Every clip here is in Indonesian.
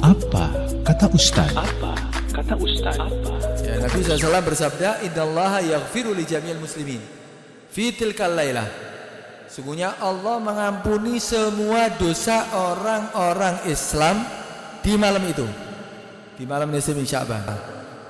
Apa kata Ustaz? Ya, Nabi SAW bersabda, Innallaha yaghfiru li jami'il muslimin fi tilkal lailah. Sungguhnya Allah mengampuni semua dosa orang-orang Islam di malam itu, di malam nisfu Sya'ban.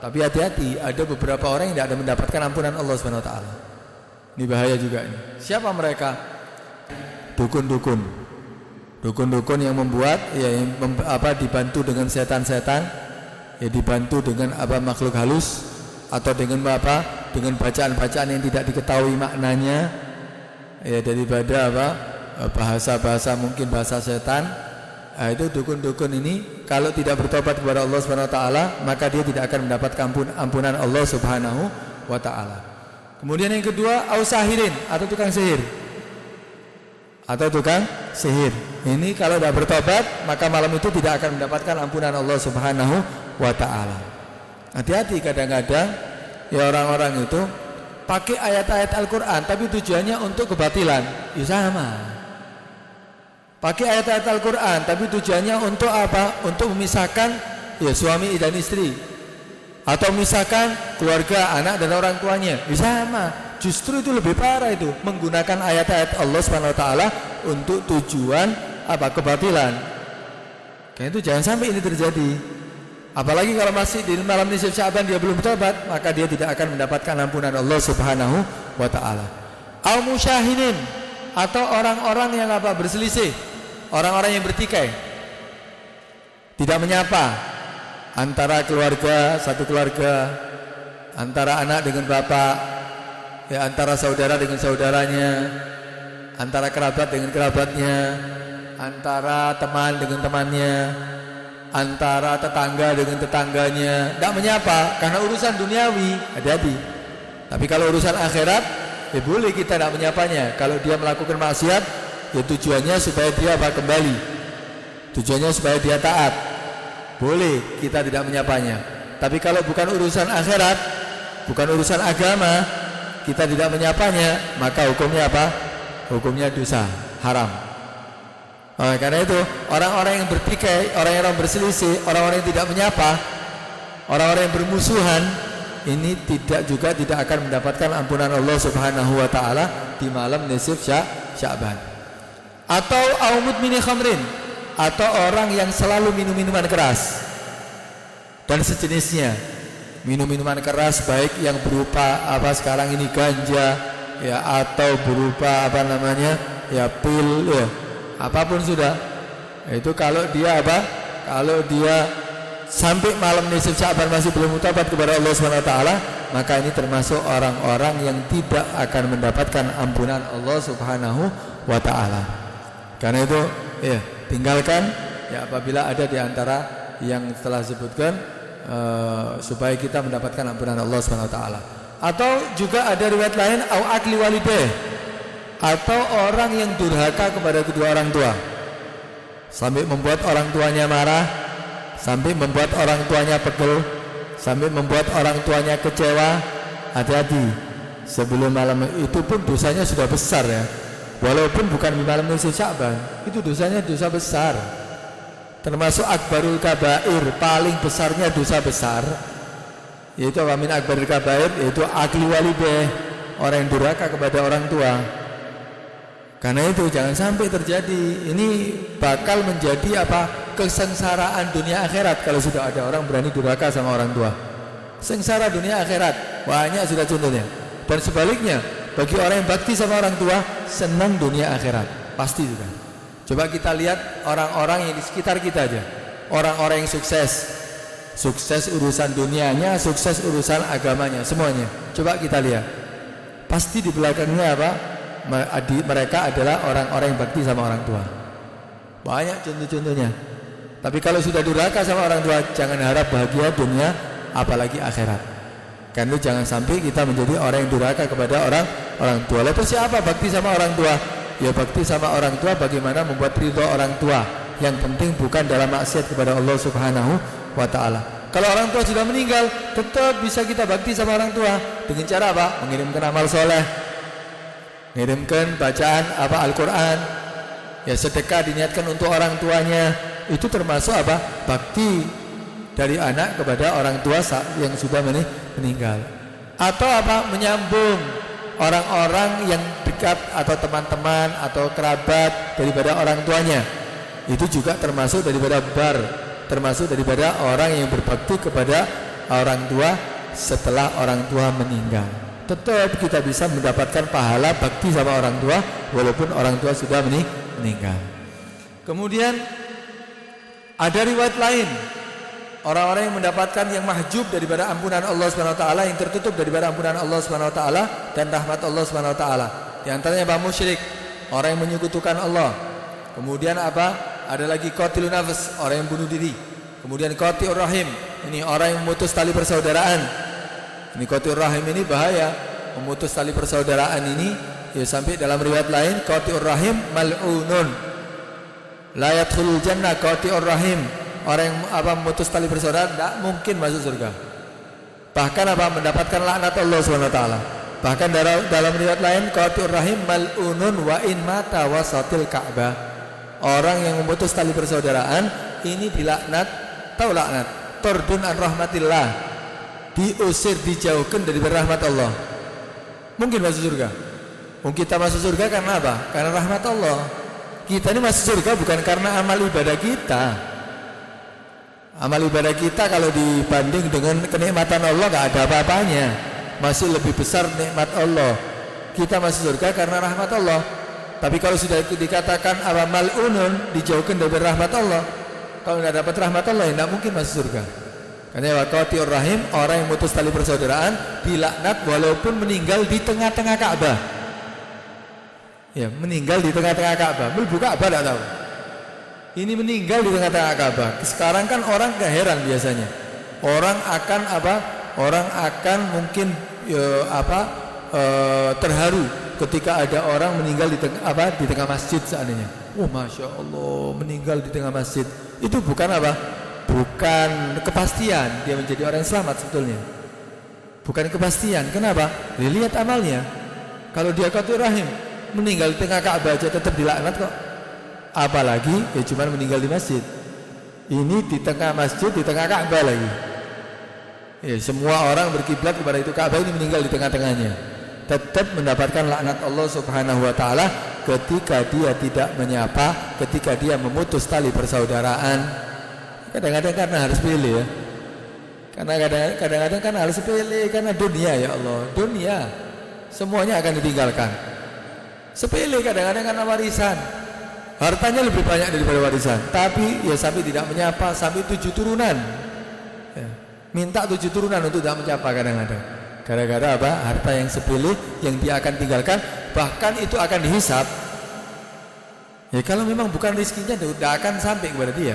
Tapi hati-hati, ada beberapa orang yang tidak ada mendapatkan ampunan Allah Subhanahu wa taala. Ini bahaya juga ini. Siapa mereka? Dukun-dukun. Dukun-dukun yang membuat dibantu dengan setan-setan, ya dibantu dengan makhluk halus atau dengan dengan bacaan-bacaan yang tidak diketahui maknanya, ya daripada bahasa-bahasa mungkin bahasa setan. Itu dukun-dukun ini kalau tidak bertobat kepada Allah Subhanahu wa taala, maka dia tidak akan mendapatkan ampunan Allah Subhanahu wa taala. Kemudian yang kedua, ausahirin atau tukang sihir. Ini kalau tidak bertobat, maka malam itu tidak akan mendapatkan ampunan Allah Subhanahu wa taala. Hati-hati, kadang-kadang ya orang-orang itu pakai ayat-ayat Al-Qur'an tapi tujuannya untuk kebatilan. Ya sama. Pakai ayat-ayat Al-Qur'an tapi tujuannya untuk apa? Untuk memisahkan ya suami dan istri, atau memisahkan keluarga, anak dan orang tuanya. Ya sama. Justru itu lebih parah, itu menggunakan ayat-ayat Allah Subhanahu wa taala untuk tujuan kebatilan. Karena itu jangan sampai ini terjadi. Apalagi kalau masih di malam nisfu Sya'ban dia belum bertobat, maka dia tidak akan mendapatkan ampunan Allah Subhanahu wa taala. Au musyahinin, atau orang-orang yang berselisih, orang-orang yang bertikai, tidak menyapa antara keluarga, satu keluarga, antara anak dengan bapak, ya antara saudara dengan saudaranya, antara kerabat dengan kerabatnya, antara teman dengan temannya, antara tetangga dengan tetangganya. Tidak menyapa karena urusan duniawi, hati-hati. Tapi kalau urusan akhirat, ya boleh kita tidak menyapanya. Kalau dia melakukan maksiat, ya tujuannya supaya dia kembali, tujuannya supaya dia taat, boleh kita tidak menyapanya. Tapi kalau bukan urusan akhirat, bukan urusan agama, kita tidak menyapanya, maka hukumnya apa? Hukumnya dosa, haram. Karena itu orang-orang yang bertikai, orang-orang yang berselisih, orang-orang yang tidak menyapa, orang-orang yang bermusuhan, ini tidak akan mendapatkan ampunan Allah Subhanahu wa taala di malam nisfu Sya'ban. Atau aumut mini khamrin, atau orang yang selalu minum minuman keras dan sejenisnya. Minum minuman keras baik yang berupa sekarang ini ganja, ya, atau berupa pil, ya, apapun sudah. Itu kalau dia kalau dia sampai malam nisfu Sya'ban masih belum bertobat kepada Allah Subhanahu wa taala, maka ini termasuk orang-orang yang tidak akan mendapatkan ampunan Allah Subhanahu wa taala. Karena itu ya tinggalkan, ya, apabila ada di antara yang telah disebutkan, supaya kita mendapatkan ampunan Allah Subhanahu wa taala. Atau juga ada riwayat lain, au akli walidayh, atau orang yang durhaka kepada kedua orang tua sampai membuat orang tuanya marah, sampai membuat orang tuanya pegel, sampai membuat orang tuanya kecewa. Hati-hati, sebelum malam itu pun dosanya sudah besar, ya. Walaupun bukan di malam nisfu Sya'ban, itu dosanya dosa besar. Termasuk akbarul kabair, paling besarnya dosa besar, yaitu min akbarul kabair, yaitu akli walidayh, orang yang durhaka kepada orang tua. Karena itu jangan sampai terjadi. Ini bakal menjadi kesengsaraan dunia akhirat kalau sudah ada orang berani durhaka sama orang tua. Sengsara dunia akhirat banyak sudah contohnya. Dan sebaliknya, bagi orang yang bakti sama orang tua, senang dunia akhirat, pasti sudah. Coba kita lihat orang-orang yang di sekitar kita aja, orang-orang yang sukses urusan dunianya, sukses urusan agamanya, semuanya. Coba kita lihat, pasti di belakangnya mereka adalah orang-orang yang bakti sama orang tua. Banyak contoh-contohnya. Tapi kalau sudah durhaka sama orang tua, jangan harap bahagia dunia, apalagi akhirat. Karena jangan sampai kita menjadi orang yang durhaka kepada orang tua. Lalu siapa bakti sama orang tua? Ya bakti sama orang tua bagaimana membuat ridho orang tua. Yang penting bukan dalam maksiat kepada Allah Subhanahu wa taala. Kalau orang tua sudah meninggal, tetap bisa kita bakti sama orang tua dengan cara mengirimkan amal soleh, mengirimkan bacaan Al-Qur'an, ya sedekah diniatkan untuk orang tuanya, itu termasuk apa? Bakti dari anak kepada orang tua yang sudah meninggal. Atau apa? Menyambung orang-orang yang dekat atau teman-teman atau kerabat daripada orang tuanya. Itu juga termasuk daripada bar, termasuk daripada orang yang berbakti kepada orang tua setelah orang tua meninggal. Tetap kita bisa mendapatkan pahala bakti sama orang tua walaupun orang tua sudah meninggal. Kemudian ada riwayat lain, orang-orang yang mendapatkan yang mahjub daripada ampunan Allah Subhanahu wa taala, yang tertutup daripada ampunan Allah Subhanahu wa taala dan rahmat Allah Subhanahu wa taala. Di antaranya apa? Musyrik, orang yang menyekutukan Allah. Kemudian apa? Ada lagi qatilun nafs, orang yang bunuh diri. Kemudian qati'ur rahim, ini orang yang memutus tali persaudaraan. Ini qati'ur rahim ini bahaya, memutus tali persaudaraan ini ya, sampai dalam riwayat lain qati'ur rahim mal'unun la yadkhulul jannah. Qati'ur rahim, orang yang apa memutus tali persaudaraan tidak mungkin masuk surga, bahkan apa mendapatkan laknat Allah Subhanahu wa taala. Bahkan dalam riwayat lain qati'ur rahim mal'unun wa in mata wasatil Ka'bah, orang yang memutus tali persaudaraan ini dilaknat, tahu laknat, turdun an rahmatillah, diusir, dijauhkan dari rahmat Allah. Mungkin masuk surga? Mungkin kita masuk surga karena apa? Karena rahmat Allah. Kita ini masuk surga bukan karena amal ibadah kita. Amal ibadah kita kalau dibanding dengan kenikmatan Allah gak ada apa-apanya, masih lebih besar nikmat Allah. Kita masuk surga karena rahmat Allah. Tapi kalau sudah dikatakan apa mal'unun, dijauhkan dari rahmat Allah, kalau tidak dapat rahmat Allah, tidak mungkin masuk surga. Karena waqati'ur rahim, orang yang memutus tali persaudaraan dilaknat walaupun meninggal di tengah-tengah Ka'bah. Ya, meninggal di tengah-tengah Ka'bah. Melbu Ka'bah tidak tahu. Ini meninggal di tengah-tengah Ka'bah. Sekarang kan orang keheran biasanya. Orang akan apa? Orang akan mungkin terharu ketika ada orang meninggal di tengah masjid seandainya. Oh, masya Allah, meninggal di tengah masjid. Itu bukan apa? Bukan kepastian dia menjadi orang yang selamat sebetulnya. Bukan kepastian. Kenapa? Dilihat amalnya. Kalau dia qati'ur rahim, meninggal di tengah Ka'bah aja tetap dilaknat kok. Apalagi ya cuma meninggal di masjid. Ini di tengah masjid, di tengah Ka'bah lagi. Ya, semua orang berkiblat kepada itu Ka'bah, ini meninggal di tengah-tengahnya. Tetap mendapatkan laknat Allah Subhanahu wa taala ketika dia tidak menyapa, ketika dia memutus tali persaudaraan. Kadang-kadang karena harus pilih ya. Karena kadang-kadang kan harus pilih karena dunia, ya Allah. Dunia semuanya akan ditinggalkan. Sepele kadang-kadang karena warisan. Hartanya lebih banyak daripada warisan, tapi ya sampai tidak menyapa, sampai 7 turunan. Ya, minta 7 turunan untuk tidak menyapa kadang-kadang. Gara-gara apa? Harta yang sepele yang dia akan tinggalkan, bahkan itu akan dihisap. Ya kalau memang bukan rezekinya, tidak akan sampai kepada dia.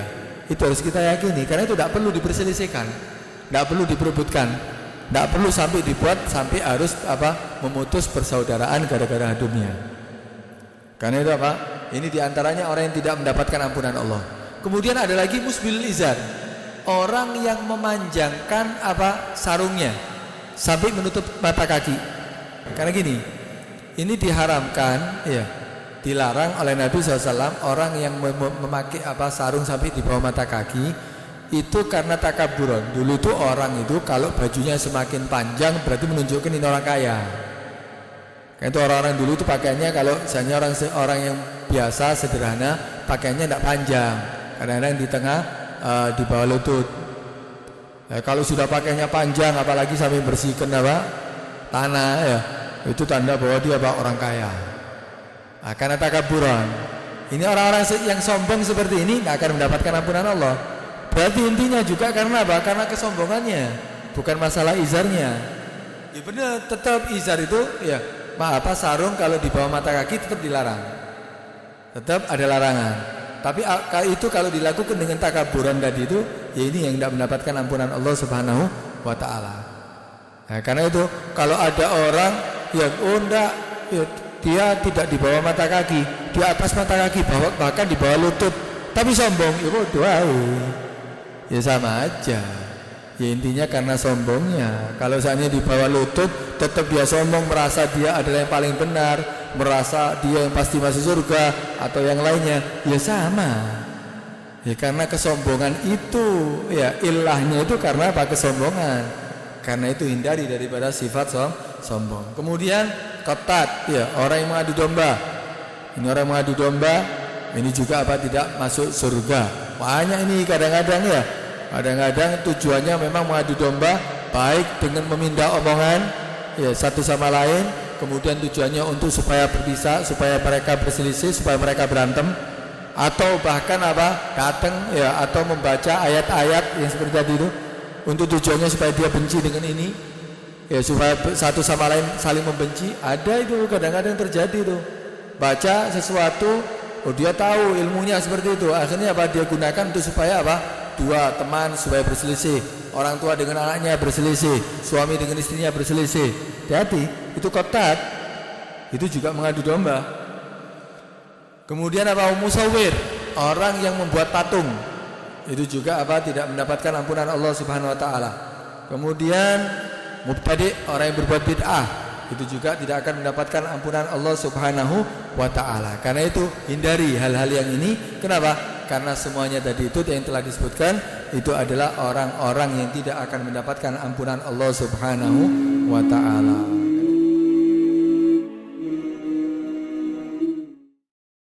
Itu harus kita yakini, karena itu tidak perlu diperselisihkan, tidak perlu diperebutkan, tidak perlu sampai dibuat sampai harus apa memutus persaudaraan gara-gara dunia. Karena itu apa? Ini diantaranya orang yang tidak mendapatkan ampunan Allah. Kemudian ada lagi musbilul izar, orang yang memanjangkan apa sarungnya sampai menutup mata kaki. Karena gini, ini diharamkan, ya, dilarang oleh Nabi SAW orang yang memakai apa sarung sampai di bawah mata kaki itu karena takaburon. Dulu tuh orang itu kalau bajunya semakin panjang berarti menunjukkan ini orang kaya. Itu orang-orang dulu itu pakaiannya kalau misalnya orang yang biasa sederhana pakaiannya tidak panjang, kadang-kadang di tengah di bawah lutut. Ya, kalau sudah pakaiannya panjang apalagi sampai bersihkan apa tanah, ya itu tanda bahwa dia orang kaya. Nah, karena takaburan. Ini orang-orang yang sombong seperti ini tidak akan mendapatkan ampunan Allah. Berarti intinya juga karena apa? Karena kesombongannya, bukan masalah izarnya. Ya benar, tetap izar itu ya sarung kalau di bawah mata kaki tetap dilarang. Tetap ada larangan. Tapi itu kalau dilakukan dengan takaburan tadi itu, ya ini yang tidak mendapatkan ampunan Allah Subhanahu wa taala. Nah, karena itu kalau ada orang yang enggak, ya, dia tidak di bawah mata kaki, di atas mata kaki, bahkan di bawah lutut, tapi sombong, ya bodoh, ya sama aja. Ya intinya karena sombongnya. Kalau seandainya di bawah lutut tetap dia sombong, merasa dia adalah yang paling benar, merasa dia yang pasti masuk surga atau yang lainnya, ya sama. Ya karena kesombongan itu, ya ilahnya itu karena apa? Kesombongan. Karena itu hindari daripada sifat sombong. Kemudian qatat, ya orang yang mengadu domba. Ini orang yang mengadu domba, ini juga apa? Tidak masuk surga. Banyak ini kadang-kadang ya. Kadang-kadang tujuannya memang mengadu domba, baik dengan memindah omongan ya satu sama lain, kemudian tujuannya untuk supaya berpisah, supaya mereka berselisih, supaya mereka berantem, atau bahkan apa? Datang ya atau membaca ayat-ayat yang seperti tadi itu untuk tujuannya supaya dia benci dengan ini. Ya supaya satu sama lain saling membenci. Ada itu kadang-kadang terjadi itu. Baca sesuatu, oh dia tahu ilmunya seperti itu. Akhirnya apa? Dia gunakan untuk supaya apa? Dua teman supaya berselisih, orang tua dengan anaknya berselisih, suami dengan istrinya berselisih. Hati-hati, itu qatat. Itu juga mengadu domba. Kemudian apa? Musawwir, orang yang membuat patung. Itu juga apa? Tidak mendapatkan ampunan Allah Subhanahu wa taala. Kemudian mubtadi, orang yang berbuat bid'ah, itu juga tidak akan mendapatkan ampunan Allah Subhanahu wa taala. Karena itu hindari hal-hal yang ini. Kenapa? Karena semuanya tadi itu yang telah disebutkan itu adalah orang-orang yang tidak akan mendapatkan ampunan Allah Subhanahu wa taala.